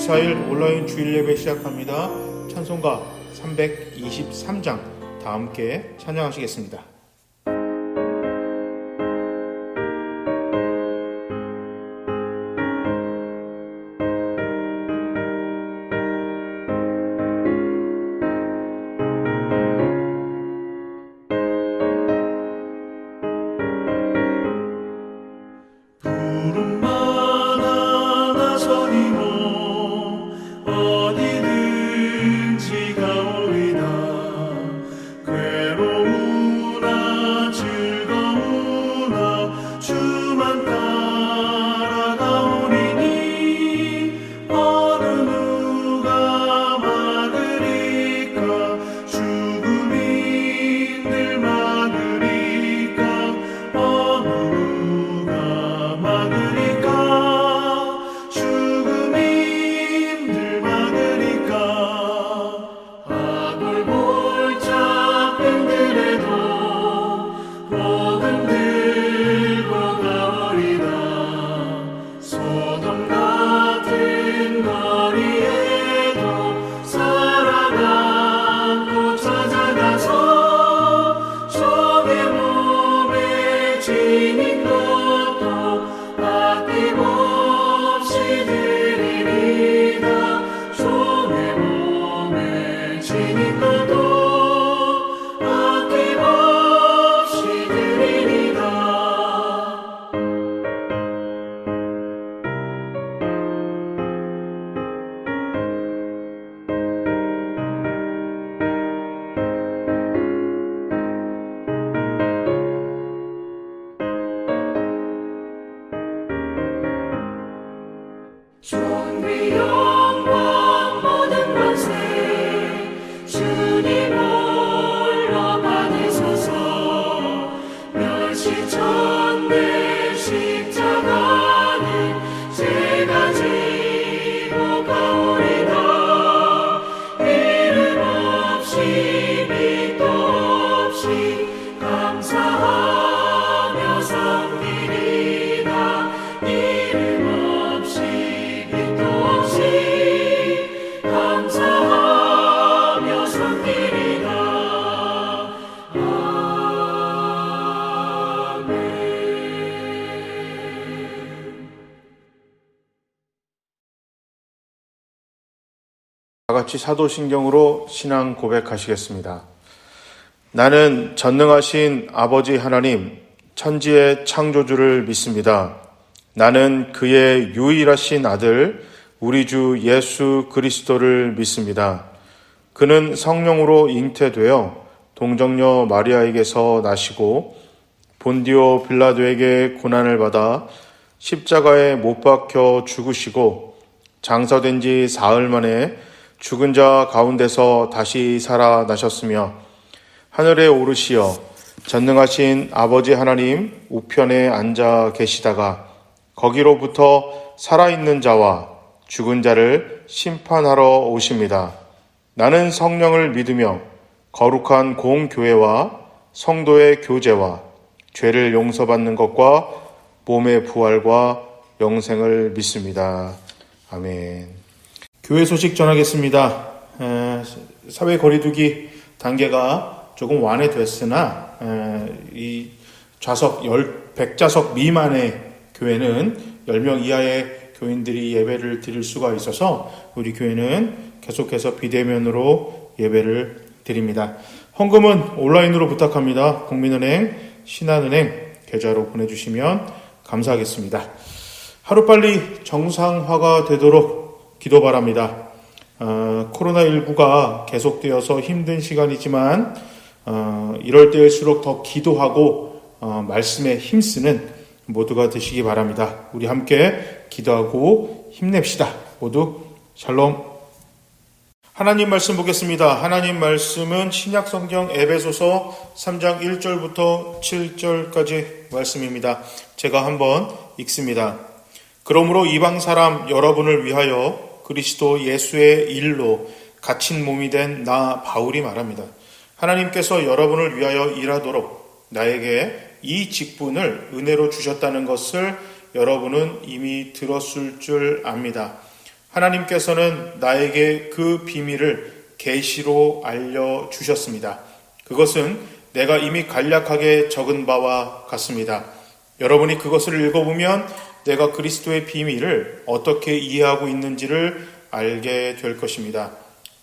24일 온라인 주일 예배 시작합니다. 찬송가 323장 다 함께 찬양하시겠습니다. 존귀 영광 모든 권세 주님 홀로 받으소서. 멸시천대 십자가는 제가 지고 가오리다. 이름 없이 빛도 없이 감사하며 섬기리다. 이름 없이 빛도 없이 감사하며 섬기리다. 다 같이 사도신경으로 신앙 고백하시겠습니다. 나는 전능하신 아버지 하나님, 천지의 창조주를 믿습니다. 나는 그의 유일하신 아들, 우리 주 예수 그리스도를 믿습니다. 그는 성령으로 잉태되어 동정녀 마리아에게서 나시고 본디오 빌라도에게 고난을 받아 십자가에 못 박혀 죽으시고 장사된 지 사흘 만에 죽은 자 가운데서 다시 살아나셨으며 하늘에 오르시어 전능하신 아버지 하나님 우편에 앉아 계시다가 거기로부터 살아있는 자와 죽은 자를 심판하러 오십니다. 나는 성령을 믿으며 거룩한 공교회와 성도의 교제와 죄를 용서받는 것과 몸의 부활과 영생을 믿습니다. 아멘. 교회 소식 전하겠습니다. 사회 거리두기 단계가 조금 완화됐으나 이 좌석 100좌석 미만의 교회는 10명 이하의 교인들이 예배를 드릴 수가 있어서 우리 교회는 계속해서 비대면으로 예배를 드립니다. 헌금은 온라인으로 부탁합니다. 국민은행, 신한은행 계좌로 보내주시면 감사하겠습니다. 하루빨리 정상화가 되도록 기도 바랍니다. 코로나19가 계속되어서 힘든 시간이지만 이럴 때일수록 더 기도하고 말씀에 힘쓰는 모두가 되시기 바랍니다. 우리 함께 기도하고 힘냅시다. 모두 샬롬. 하나님 말씀 보겠습니다. 하나님 말씀은 신약성경 에베소서 3장 1절부터 7절까지 말씀입니다. 제가 한번 읽습니다. 그러므로 이방 사람 여러분을 위하여 그리스도 예수의 일로 갇힌 몸이 된 나 바울이 말합니다. 하나님께서 여러분을 위하여 일하도록 나에게 이 직분을 은혜로 주셨다는 것을 여러분은 이미 들었을 줄 압니다. 하나님께서는 나에게 그 비밀을 계시로 알려주셨습니다. 그것은 내가 이미 간략하게 적은 바와 같습니다. 여러분이 그것을 읽어보면 내가 그리스도의 비밀을 어떻게 이해하고 있는지를 알게 될 것입니다.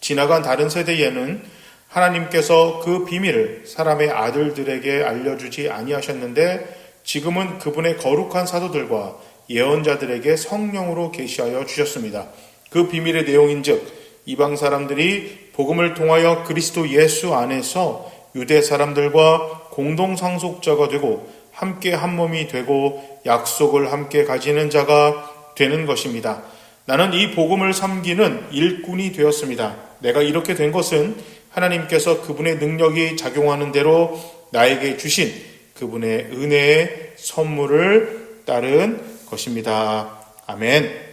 지나간 다른 세대에는 하나님께서 그 비밀을 사람의 아들들에게 알려주지 아니하셨는데 지금은 그분의 거룩한 사도들과 예언자들에게 성령으로 계시하여 주셨습니다. 그 비밀의 내용인즉 이방 사람들이 복음을 통하여 그리스도 예수 안에서 유대 사람들과 공동 상속자가 되고 함께 한 몸이 되고 약속을 함께 가지는 자가 되는 것입니다. 나는 이 복음을 섬기는 일꾼이 되었습니다. 내가 이렇게 된 것은 하나님께서 그분의 능력이 작용하는 대로 나에게 주신 그분의 은혜의 선물을 따른 것입니다. 아멘.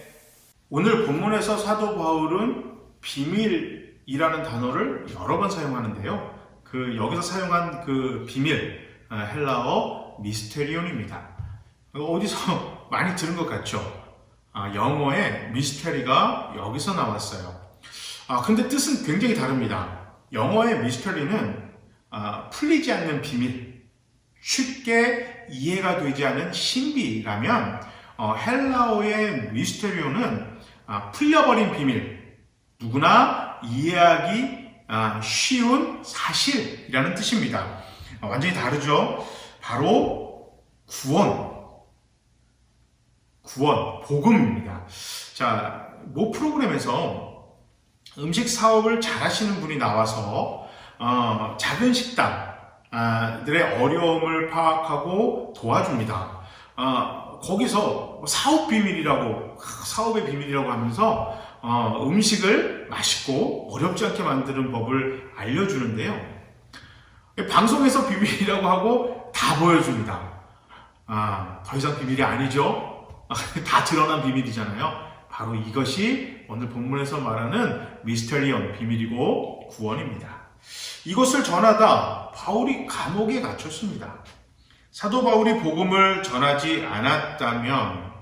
오늘 본문에서 사도 바울은 비밀이라는 단어를 여러 번 사용하는데요. 여기서 사용한 그 비밀, 헬라어 미스테리온입니다. 어디서 많이 들은 것 같죠? 영어의 미스테리가 여기서 나왔어요. 근데 뜻은 굉장히 다릅니다. 영어의 미스테리는 풀리지 않는 비밀, 쉽게 이해가 되지 않은 신비라면 헬라어의 미스테리온은 풀려버린 비밀, 누구나 이해하기 쉬운 사실이라는 뜻입니다. 완전히 다르죠? 바로 구원, 복음입니다. 자, 모 프로그램에서 음식 사업을 잘하시는 분이 나와서 작은 식당들의 어려움을 파악하고 도와줍니다. 거기서 사업의 비밀이라고 하면서 음식을 맛있고 어렵지 않게 만드는 법을 알려주는데요. 방송에서 비밀이라고 하고 다 보여줍니다. 더 이상 비밀이 아니죠. 다 드러난 비밀이잖아요. 바로 이것이 오늘 본문에서 말하는 미스테리온, 비밀이고 구원입니다. 이것을 전하다 바울이 감옥에 갇혔습니다. 사도 바울이 복음을 전하지 않았다면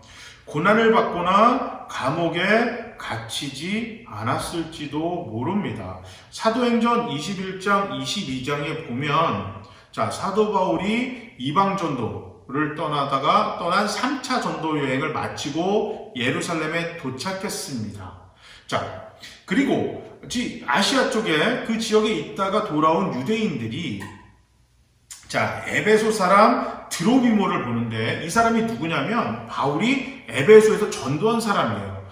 고난을 받거나 감옥에 갇히지 않았을지도 모릅니다. 사도행전 21장, 22장에 보면 사도 바울이 이방 전도를 떠난 3차 전도 여행을 마치고 예루살렘에 도착했습니다. 그리고 아시아 쪽에 그 지역에 있다가 돌아온 유대인들이 에베소 사람 드로비모를 보는데 이 사람이 누구냐면 바울이 에베소에서 전도한 사람이에요.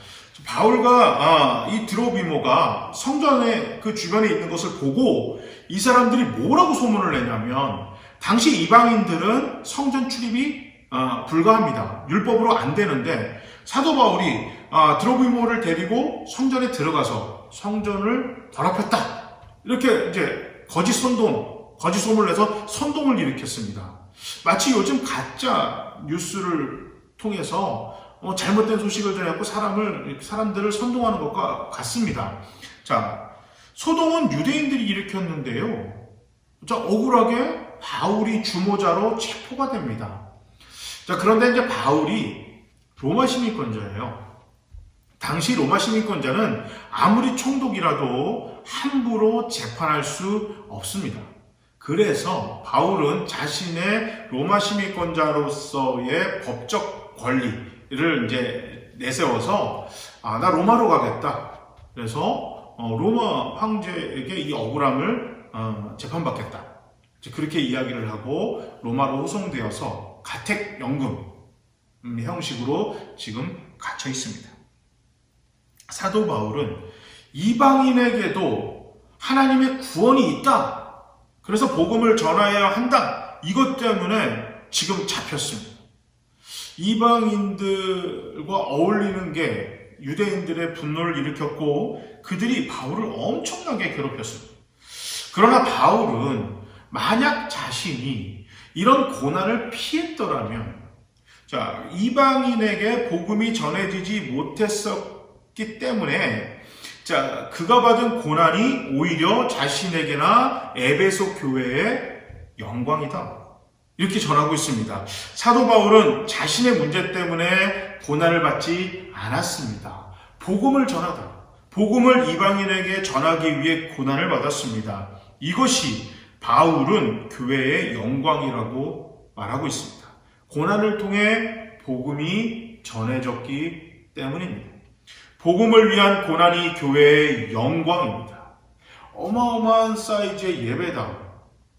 바울과 이 드로비모가 성전의 그 주변에 있는 것을 보고 이 사람들이 뭐라고 소문을 내냐면 당시 이방인들은 성전 출입이 불가합니다. 율법으로 안 되는데 사도 바울이 드로비모를 데리고 성전에 들어가서 성전을 더럽혔다. 이렇게 이제 거짓 소문을 내서 선동을 일으켰습니다. 마치 요즘 가짜 뉴스를 통해서 잘못된 소식을 전해갖고 사람들을 선동하는 것과 같습니다. 소동은 유대인들이 일으켰는데요. 억울하게 바울이 주모자로 체포가 됩니다. 그런데 이제 바울이 로마 시민권자예요. 당시 로마 시민권자는 아무리 총독이라도 함부로 재판할 수 없습니다. 그래서 바울은 자신의 로마 시민권자로서의 법적 권리를 이제 내세워서 나 로마로 가겠다. 그래서 로마 황제에게 이 억울함을 재판받겠다. 그렇게 이야기를 하고 로마로 후송되어서 가택연금 형식으로 지금 갇혀 있습니다. 사도 바울은 이방인에게도 하나님의 구원이 있다. 그래서 복음을 전하여야 한다. 이것 때문에 지금 잡혔습니다. 이방인들과 어울리는 게 유대인들의 분노를 일으켰고 그들이 바울을 엄청나게 괴롭혔습니다. 그러나 바울은 만약 자신이 이런 고난을 피했더라면 이방인에게 복음이 전해지지 못했었기 때문에 그가 받은 고난이 오히려 자신에게나 에베소 교회의 영광이다. 이렇게 전하고 있습니다. 사도 바울은 자신의 문제 때문에 고난을 받지 않았습니다. 복음을 전하다. 복음을 이방인에게 전하기 위해 고난을 받았습니다. 이것이 바울은 교회의 영광이라고 말하고 있습니다. 고난을 통해 복음이 전해졌기 때문입니다. 복음을 위한 고난이 교회의 영광입니다. 어마어마한 사이즈의 예배당,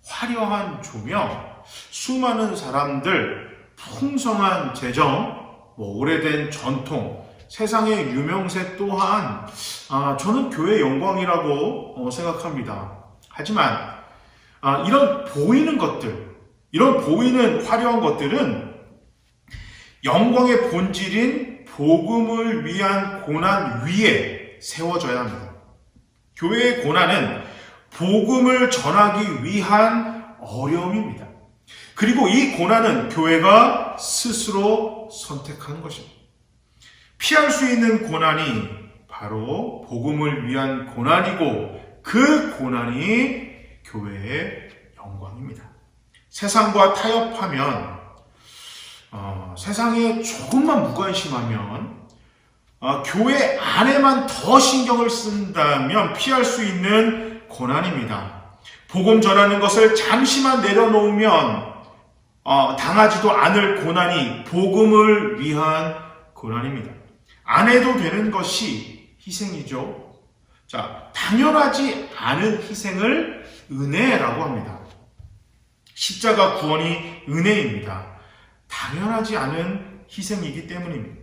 화려한 조명, 수많은 사람들, 풍성한 재정, 오래된 전통, 세상의 유명세 또한 저는 교회의 영광이라고 생각합니다. 하지만 이런 보이는 것들, 이런 보이는 화려한 것들은 영광의 본질인 복음을 위한 고난 위에 세워져야 합니다. 교회의 고난은 복음을 전하기 위한 어려움입니다. 그리고 이 고난은 교회가 스스로 선택한 것입니다. 피할 수 있는 고난이 바로 복음을 위한 고난이고 그 고난이 교회의 영광입니다. 세상과 타협하면 세상에 조금만 무관심하면 교회 안에만 더 신경을 쓴다면 피할 수 있는 고난입니다. 복음 전하는 것을 잠시만 내려놓으면 당하지도 않을 고난이 복음을 위한 고난입니다. 안 해도 되는 것이 희생이죠. 자, 당연하지 않은 희생을 은혜라고 합니다. 십자가 구원이 은혜입니다. 당연하지 않은 희생이기 때문입니다.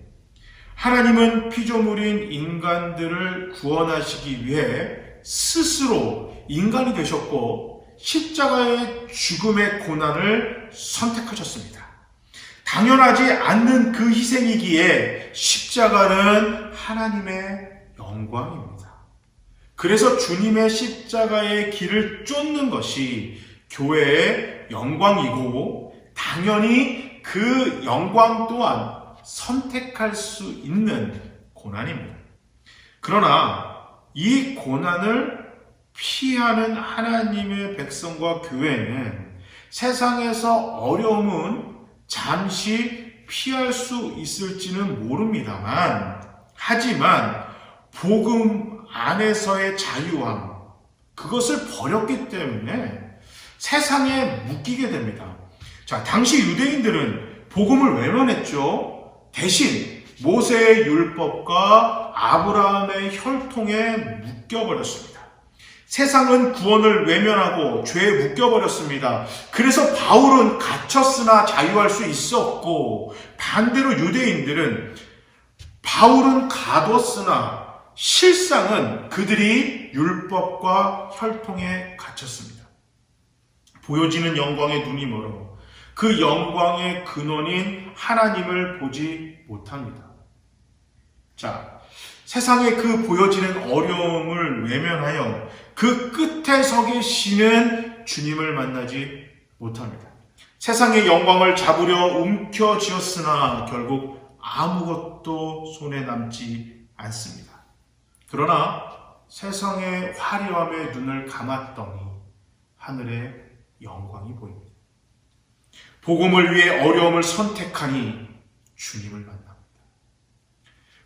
하나님은 피조물인 인간들을 구원하시기 위해 스스로 인간이 되셨고 십자가의 죽음의 고난을 선택하셨습니다. 당연하지 않는 그 희생이기에 십자가는 하나님의 영광입니다. 그래서 주님의 십자가의 길을 쫓는 것이 교회의 영광이고 당연히 그 영광 또한 선택할 수 있는 고난입니다. 그러나 이 고난을 피하는 하나님의 백성과 교회는 세상에서 어려움은 잠시 피할 수 있을지는 모릅니다만 하지만 복음 안에서의 자유함 그것을 버렸기 때문에 세상에 묶이게 됩니다. 자, 당시 유대인들은 복음을 외면했죠. 대신 모세의 율법과 아브라함의 혈통에 묶여버렸습니다. 세상은 구원을 외면하고 죄에 묶여버렸습니다. 그래서 바울은 갇혔으나 자유할 수 있었고 반대로 유대인들은 바울은 가뒀으나 실상은 그들이 율법과 혈통에 갇혔습니다. 보여지는 영광에 눈이 멀어 그 영광의 근원인 하나님을 보지 못합니다. 자, 세상의 그 보여지는 어려움을 외면하여 그 끝에 서 계시는 주님을 만나지 못합니다. 세상의 영광을 잡으려 움켜쥐었으나 결국 아무것도 손에 남지 않습니다. 그러나 세상의 화려함에 눈을 감았더니 하늘의 영광이 보입니다. 복음을 위해 어려움을 선택하니 주님을 만납니다.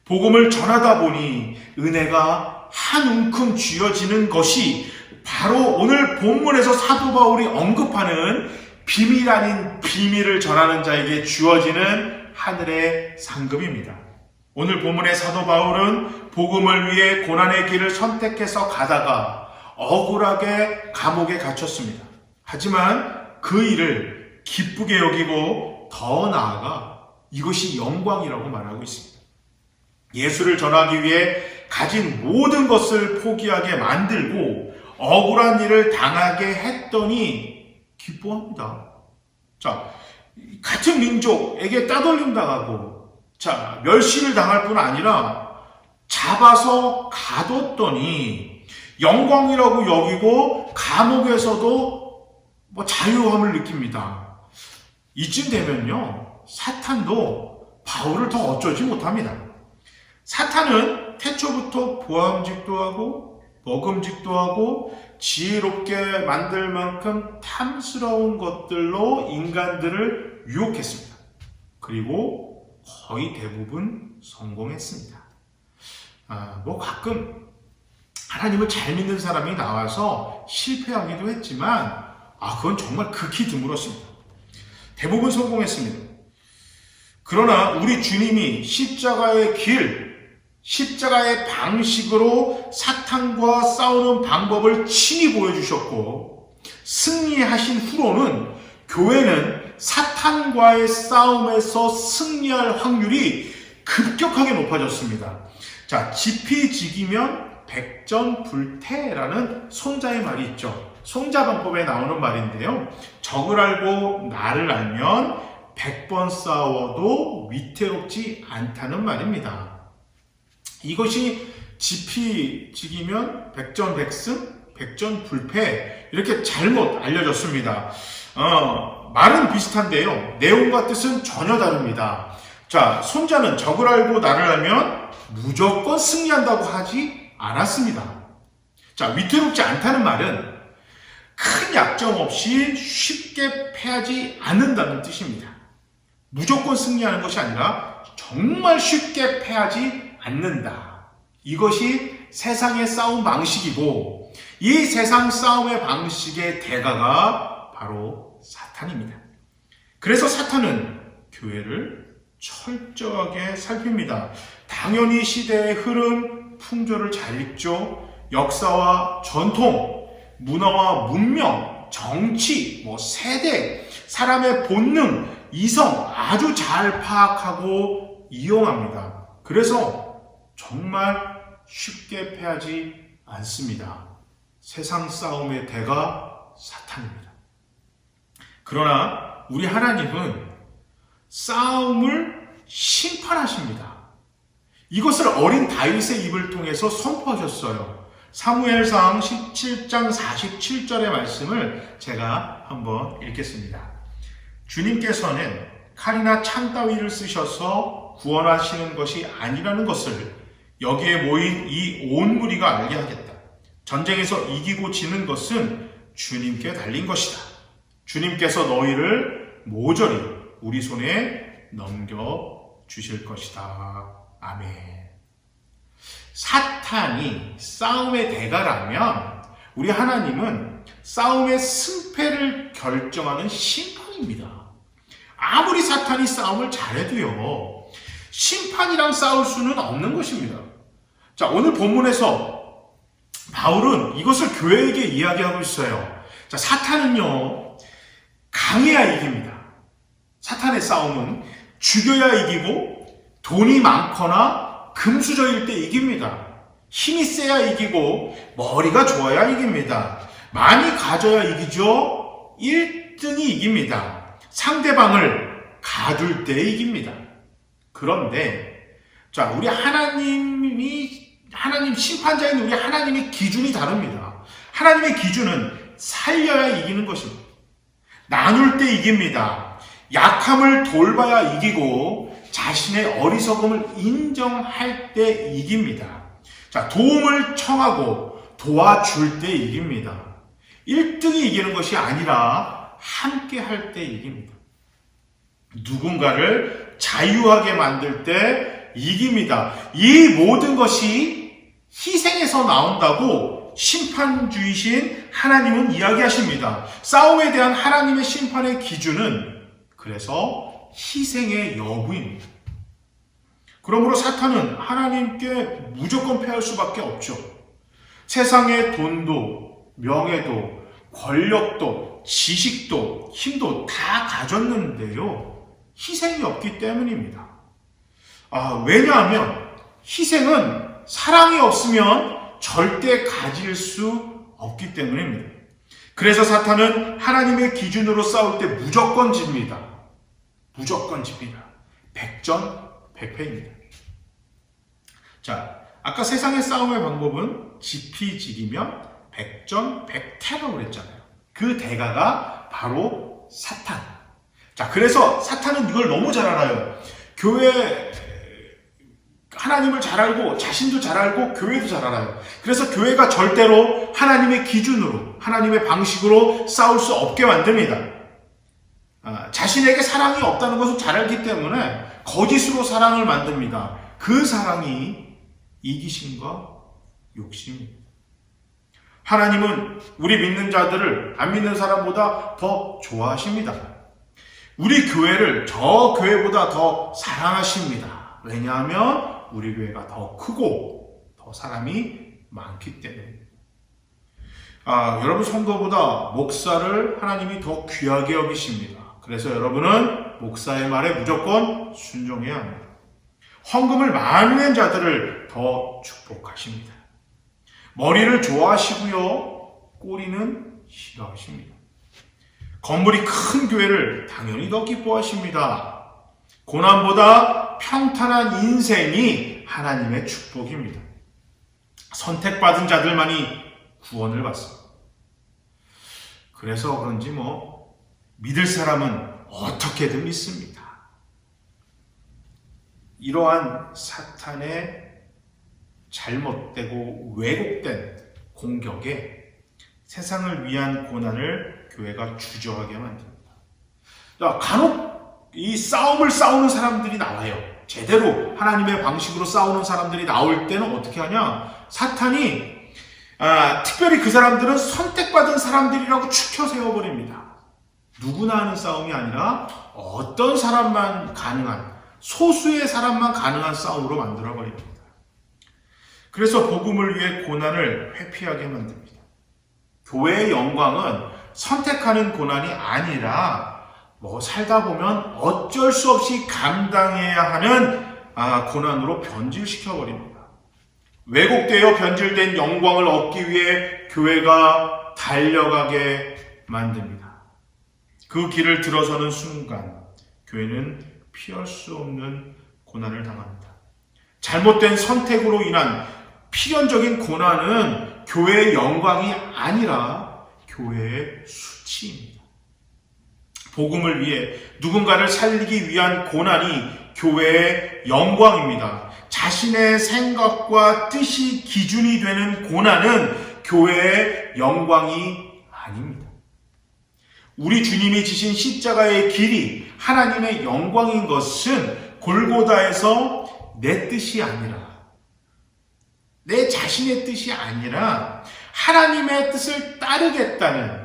복음을 전하다 보니 은혜가 한 움큼 쥐어지는 것이 바로 오늘 본문에서 사도 바울이 언급하는 비밀 아닌 비밀을 전하는 자에게 주어지는 하늘의 상급입니다. 오늘 본문의 사도 바울은 복음을 위해 고난의 길을 선택해서 가다가 억울하게 감옥에 갇혔습니다. 하지만 그 일을 기쁘게 여기고 더 나아가 이것이 영광이라고 말하고 있습니다. 예수를 전하기 위해 가진 모든 것을 포기하게 만들고 억울한 일을 당하게 했더니 기뻐합니다. 자, 같은 민족에게 따돌림 당하고 자, 멸시를 당할 뿐 아니라 잡아서 가뒀더니 영광이라고 여기고 감옥에서도 자유함을 느낍니다. 이쯤 되면요, 사탄도 바울을 더 어쩌지 못합니다. 사탄은 태초부터 보암직도 하고 먹음직도 하고 지혜롭게 만들 만큼 탐스러운 것들로 인간들을 유혹했습니다. 그리고 거의 대부분 성공했습니다. 뭐 가끔 하나님을 잘 믿는 사람이 나와서 실패하기도 했지만 그건 정말 극히 드물었습니다. 대부분 성공했습니다. 그러나 우리 주님이 십자가의 길, 십자가의 방식으로 사탄과 싸우는 방법을 친히 보여주셨고 승리하신 후로는 교회는 사탄과의 싸움에서 승리할 확률이 급격하게 높아졌습니다. 자, 지피지기면 백전불태라는 송자의 말이 있죠. 송자방법에 나오는 말인데요. 적을 알고 나를 알면 100번 싸워도 위태롭지 않다는 말입니다. 이것이 지피지기면 백전백승, 백전불패 이렇게 잘못 알려졌습니다. 말은 비슷한데요. 내용과 뜻은 전혀 다릅니다. 자, 손자는 적을 알고 나를 알면 무조건 승리한다고 하지 않았습니다. 자, 위태롭지 않다는 말은 큰 약점 없이 쉽게 패하지 않는다는 뜻입니다. 무조건 승리하는 것이 아니라 정말 쉽게 패하지 않는다. 이것이 세상의 싸움 방식이고 이 세상 싸움의 방식의 대가가 바로 사탄입니다. 그래서 사탄은 교회를 철저하게 살핍니다. 당연히 시대의 흐름, 풍조를 잘 읽죠. 역사와 전통, 문화와 문명, 정치, 세대, 사람의 본능, 이성 아주 잘 파악하고 이용합니다. 그래서 정말 쉽게 패하지 않습니다. 세상 싸움의 대가 사탄입니다. 그러나 우리 하나님은 싸움을 심판하십니다. 이것을 어린 다윗의 입을 통해서 선포하셨어요. 사무엘상 17장 47절의 말씀을 제가 한번 읽겠습니다. 주님께서는 칼이나 창따위를 쓰셔서 구원하시는 것이 아니라는 것을 여기에 모인 이 온 무리가 알게 하겠다. 전쟁에서 이기고 지는 것은 주님께 달린 것이다. 주님께서 너희를 모조리 우리 손에 넘겨주실 것이다. 아멘. 사탄이 싸움의 대가라면 우리 하나님은 싸움의 승패를 결정하는 심판입니다. 아무리 사탄이 싸움을 잘해도요, 심판이랑 싸울 수는 없는 것입니다. 자, 오늘 본문에서 바울은 이것을 교회에게 이야기하고 있어요. 자, 사탄은요, 강해야 이깁니다. 사탄의 싸움은 죽여야 이기고 돈이 많거나 금수저일 때 이깁니다. 힘이 세야 이기고 머리가 좋아야 이깁니다. 많이 가져야 이기죠. 1등이 이깁니다. 상대방을 가둘 때 이깁니다. 그런데 자, 우리 하나님 심판자인 우리 하나님의 기준이 다릅니다. 하나님의 기준은 살려야 이기는 것입니다. 나눌 때 이깁니다. 약함을 돌봐야 이기고 자신의 어리석음을 인정할 때 이깁니다. 자, 도움을 청하고 도와줄 때 이깁니다. 1등이 이기는 것이 아니라 함께 할 때 이깁니다. 누군가를 자유하게 만들 때 이깁니다. 이 모든 것이 희생에서 나온다고 심판주이신 하나님은 이야기하십니다. 싸움에 대한 하나님의 심판의 기준은 그래서 희생의 여부입니다. 그러므로 사탄은 하나님께 무조건 패할 수밖에 없죠. 세상의 돈도 명예도 권력도 지식도 힘도 다 가졌는데요, 희생이 없기 때문입니다. 왜냐하면 희생은 사랑이 없으면 절대 가질 수 없기 때문입니다. 그래서 사탄은 하나님의 기준으로 싸울 때 무조건 집니다. 무조건 집니다. 백전백패입니다. 자, 아까 세상의 싸움의 방법은 지피지기면 백전백태라고 그랬잖아요. 그 대가가 바로 사탄. 자, 그래서 사탄은 이걸 너무 잘 알아요. 교회 하나님을 잘 알고 자신도 잘 알고 교회도 잘 알아요. 그래서 교회가 절대로 하나님의 기준으로 하나님의 방식으로 싸울 수 없게 만듭니다. 자신에게 사랑이 없다는 것을 잘 알기 때문에 거짓으로 사랑을 만듭니다. 그 사랑이 이기심과 욕심입니다. 하나님은 우리 믿는 자들을 안 믿는 사람보다 더 좋아하십니다. 우리 교회를 저 교회보다 더 사랑하십니다. 왜냐하면 우리 교회가 더 크고 더 사람이 많기 때문입니다. 여러분 성도보다 목사를 하나님이 더 귀하게 여기십니다. 그래서 여러분은 목사의 말에 무조건 순종해야 합니다. 헌금을 많이 낸 자들을 더 축복하십니다. 머리를 좋아하시고요, 꼬리는 싫어하십니다. 건물이 큰 교회를 당연히 더 기뻐하십니다. 고난보다 평탄한 인생이 하나님의 축복입니다. 선택받은 자들만이 구원을 받습니다. 그래서 그런지 믿을 사람은 어떻게든 믿습니다. 이러한 사탄의 잘못되고 왜곡된 공격에 세상을 위한 고난을 교회가 주저하게 만듭니다. 간혹 이 싸움을 싸우는 사람들이 나와요. 제대로 하나님의 방식으로 싸우는 사람들이 나올 때는 어떻게 하냐? 사탄이 특별히 그 사람들은 선택받은 사람들이라고 추켜 세워버립니다. 누구나 하는 싸움이 아니라 어떤 사람만 가능한, 소수의 사람만 가능한 싸움으로 만들어버립니다. 그래서 복음을 위해 고난을 회피하게 만듭니다. 교회의 영광은 선택하는 고난이 아니라 살다 보면 어쩔 수 없이 감당해야 하는 고난으로 변질시켜버립니다. 왜곡되어 변질된 영광을 얻기 위해 교회가 달려가게 만듭니다. 그 길을 들어서는 순간 교회는 피할 수 없는 고난을 당합니다. 잘못된 선택으로 인한 필연적인 고난은 교회의 영광이 아니라 교회의 수치입니다. 복음을 위해 누군가를 살리기 위한 고난이 교회의 영광입니다. 자신의 생각과 뜻이 기준이 되는 고난은 교회의 영광이 아닙니다. 우리 주님이 지신 십자가의 길이 하나님의 영광인 것은 골고다에서 내 뜻이 아니라, 내 자신의 뜻이 아니라 하나님의 뜻을 따르겠다는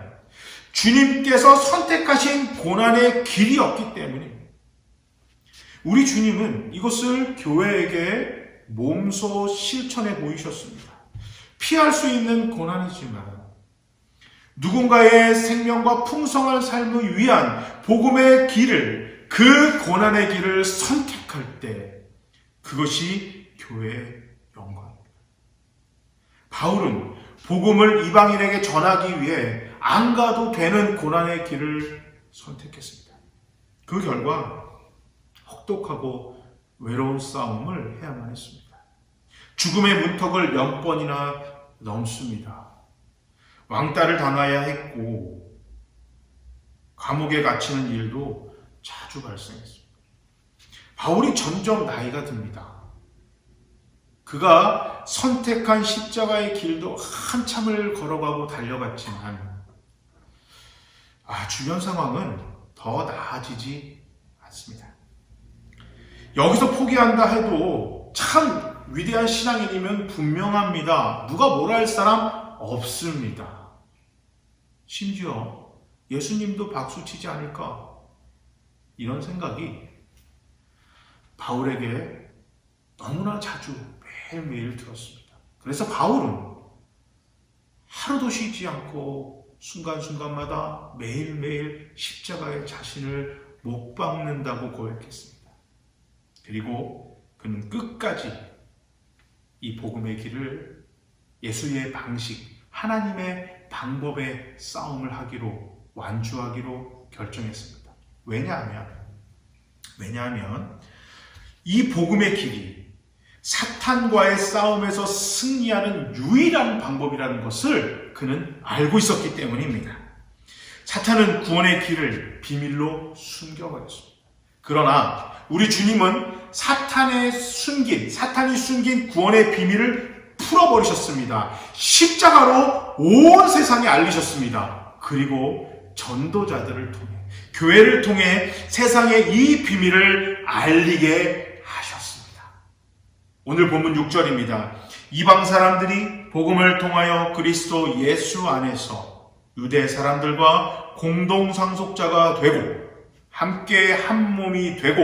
주님께서 선택하신 고난의 길이었기 때문입니다. 우리 주님은 이것을 교회에게 몸소 실천해 보이셨습니다. 피할 수 있는 고난이지만 누군가의 생명과 풍성한 삶을 위한 복음의 길을, 그 고난의 길을 선택할 때 그것이 교회의 영광입니다. 바울은 복음을 이방인에게 전하기 위해 안 가도 되는 고난의 길을 선택했습니다. 그 결과 혹독하고 외로운 싸움을 해야만 했습니다. 죽음의 문턱을 몇 번이나 넘습니다. 왕따를 당해야 했고 감옥에 갇히는 일도 자주 발생했습니다. 바울이 점점 나이가 듭니다. 그가 선택한 십자가의 길도 한참을 걸어가고 달려갔지만 주변 상황은 더 나아지지 않습니다. 여기서 포기한다 해도 참 위대한 신앙인이면 분명합니다. 누가 뭐라 할 사람 없습니다. 심지어 예수님도 박수치지 않을까? 이런 생각이 바울에게 너무나 자주 매일매일 들었습니다. 그래서 바울은 하루도 쉬지 않고 순간순간마다 매일매일 십자가에 자신을 못 박는다고 고백했습니다. 그리고 그는 끝까지 이 복음의 길을 예수의 방식, 하나님의 방법의 싸움을 하기로, 완주하기로 결정했습니다. 왜냐하면 이 복음의 길이 사탄과의 싸움에서 승리하는 유일한 방법이라는 것을 그는 알고 있었기 때문입니다. 사탄은 구원의 길을 비밀로 숨겨버렸습니다. 그러나 우리 주님은 사탄이 숨긴 구원의 비밀을 풀어버리셨습니다. 십자가로 온 세상에 알리셨습니다. 그리고 전도자들을 통해, 교회를 통해 세상에 이 비밀을 알리게 하셨습니다. 오늘 본문 6절입니다. 이방 사람들이 복음을 통하여 그리스도 예수 안에서 유대 사람들과 공동 상속자가 되고 함께 한 몸이 되고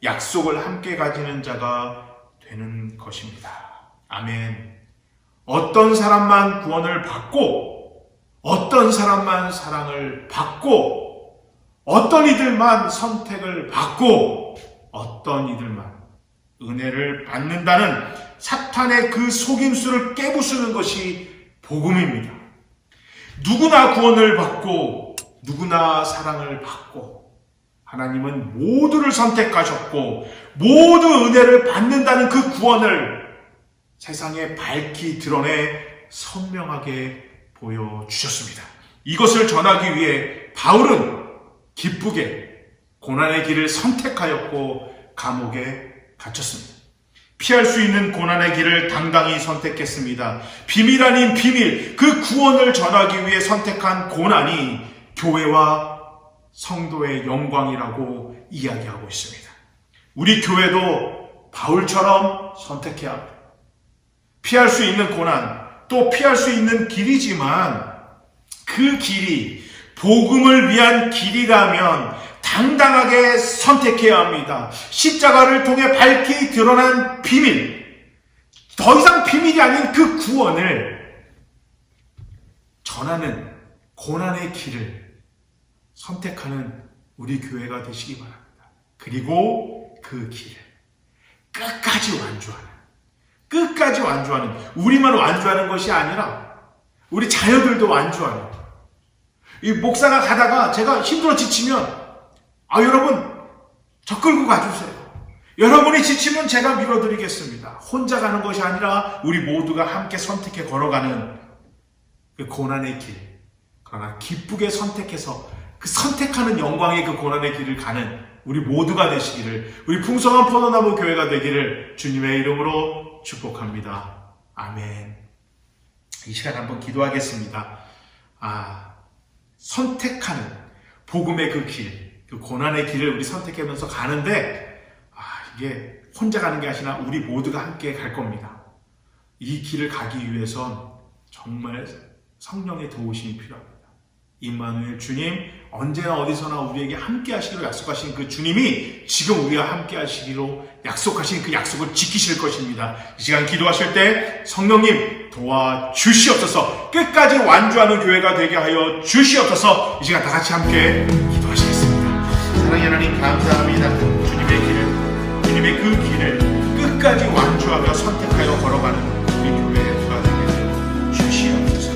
약속을 함께 가지는 자가 되는 것입니다. 아멘. 어떤 사람만 구원을 받고 어떤 사람만 사랑을 받고 어떤 이들만 선택을 받고 어떤 이들만 은혜를 받는다는 사탄의 그 속임수를 깨부수는 것이 복음입니다. 누구나 구원을 받고 누구나 사랑을 받고 하나님은 모두를 선택하셨고 모두 은혜를 받는다는 그 구원을 세상에 밝히 드러내 선명하게 보여주셨습니다. 이것을 전하기 위해 바울은 기쁘게 고난의 길을 선택하였고 감옥에 갇혔습니다. 피할 수 있는 고난의 길을 당당히 선택했습니다. 비밀 아닌 비밀, 그 구원을 전하기 위해 선택한 고난이 교회와 성도의 영광이라고 이야기하고 있습니다. 우리 교회도 바울처럼 선택해야 합니다. 피할 수 있는 고난, 또 피할 수 있는 길이지만 그 길이 복음을 위한 길이라면 당당하게 선택해야 합니다. 십자가를 통해 밝히 드러난 비밀, 더 이상 비밀이 아닌 그 구원을 전하는 고난의 길을 선택하는 우리 교회가 되시기 바랍니다. 그리고 그 길을 끝까지 완주하는, 우리만 완주하는 것이 아니라 우리 자녀들도 완주하는, 이 목사가 가다가 제가 힘들어 지치면 여러분 저 끌고 가주세요. 여러분이 지치면 제가 밀어드리겠습니다. 혼자 가는 것이 아니라 우리 모두가 함께 선택해 걸어가는 그 고난의 길, 그러나 기쁘게 선택해서 그 선택하는 영광의 그 고난의 길을 가는 우리 모두가 되시기를, 우리 풍성한 포도나무 교회가 되기를 주님의 이름으로 축복합니다. 아멘. 이 시간 한번 기도하겠습니다. 선택하는 복음의 그 길, 그 고난의 길을 우리 선택하면서 가는데 이게 혼자 가는 게 아니라 우리 모두가 함께 갈 겁니다. 이 길을 가기 위해선 정말 성령의 도우심이 필요합니다. 임마누엘 주님, 언제나 어디서나 우리에게 함께 하시기로 약속하신 그 주님이 지금 우리와 함께 하시기로 약속하신 그 약속을 지키실 것입니다. 이 시간 기도하실 때 성령님 도와주시옵소서, 끝까지 완주하는 교회가 되게 하여 주시옵소서. 이 시간 다 같이 함께 기도하시겠습니다. 사랑의 하나님 감사합니다. 주님의 그 길을 끝까지 완주하며 선택하여 걸어가는 우리 교회가 되게 주시옵소서.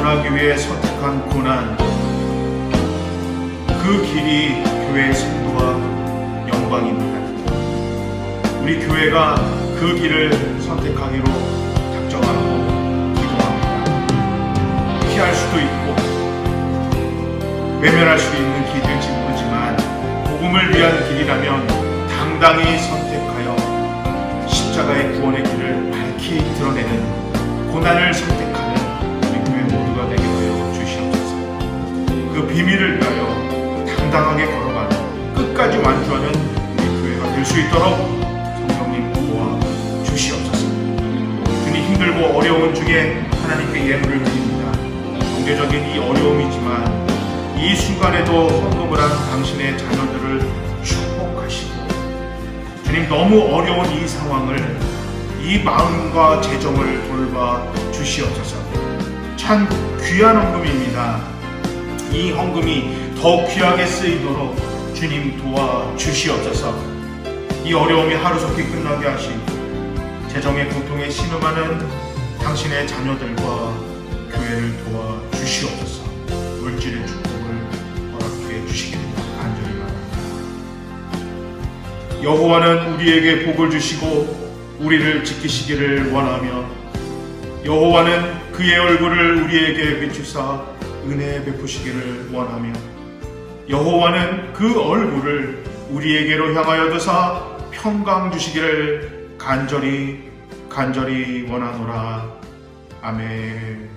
전하기 위해 선택한 고난, 그 길이 교회의 성도와 영광입니다. 우리 교회가 그 길을 선택하기로 작정하고 기도합니다. 피할 수도 있고 외면할 수 있는 길일지 모르지만 복음을 위한 길이라면 당당히 선택하여 십자가의 구원의 길을 밝히 드러내는 고난을 선택하는 우리 교회 모두가 되게 하여 주시옵소서. 그 비밀을 위하여 당당하게 걸어가는 끝까지 완주하는 우리 교회가 될 수 있도록 성령님 도와 주시옵소서. 주님 힘들고 어려운 중에 하나님께 예물을 드립니다. 경제적인 이 어려움이지만 이 순간에도 헌금을 한 당신의 자녀들을 축복하시고 주님 너무 어려운 이 상황을 이 마음과 재정을 돌봐 주시옵소서. 참 귀한 헌금입니다. 이 헌금이 더 귀하게 쓰이도록 주님 도와 주시옵소서. 이 어려움이 하루속히 끝나게 하시고 재정의 고통에 신음하는 당신의 자녀들과 교회를 도와 주시옵소서. 물질의 축복을 허락해 주시기를 간절히 바랍니다. 여호와는 우리에게 복을 주시고 우리를 지키시기를 원하며 여호와는 그의 얼굴을 우리에게 비추사 은혜 베푸시기를 원하며 여호와는 그 얼굴을 우리에게로 향하여 드사 평강 주시기를 간절히 원하노라. 아멘.